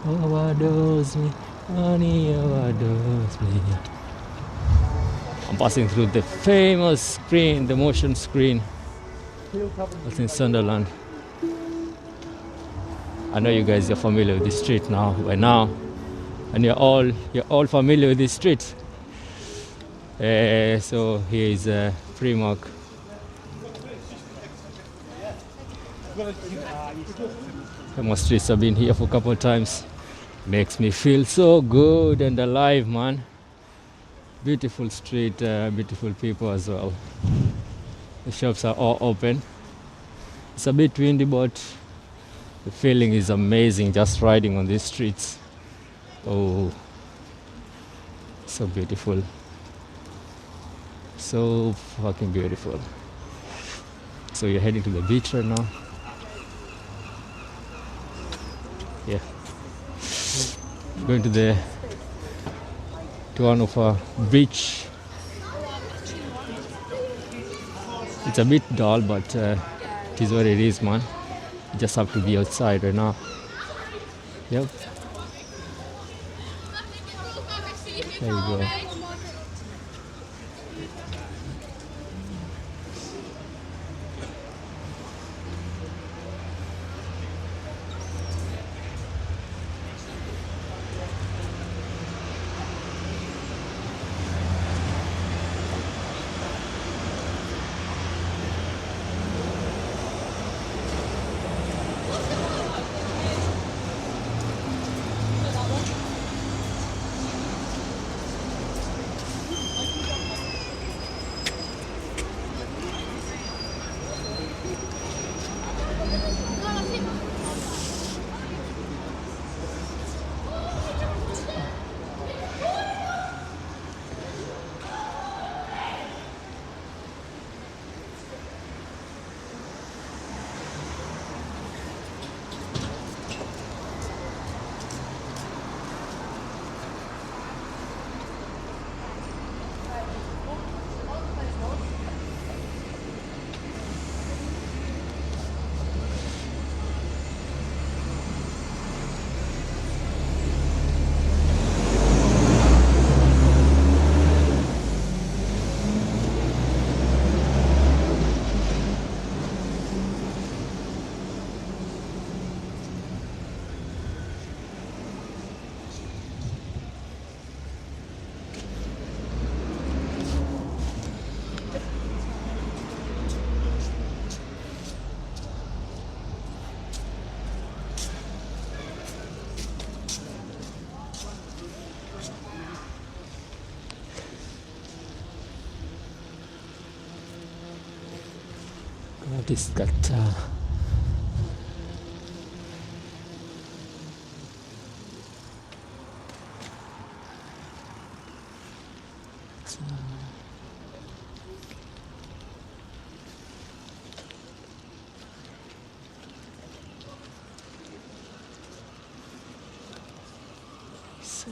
overdose me, honey overdose me. I'm passing through the famous screen, the motion screen. It's in Sunderland. I know you guys are familiar with this street now, by now, and you're all familiar with this street. So here is Primark. Famous streets. I've been here for a couple of times. Makes me feel so good and alive, man. Beautiful street, beautiful people as well. The shops are all open. It's a bit windy, but the feeling is amazing just riding on these streets. Oh, so beautiful. So fucking beautiful. So you're heading to the beach right now? Yeah. Going to one of our beach. It's a bit dull, but it is what it is, man. You just have to be outside right now. Yep. There you go. This got so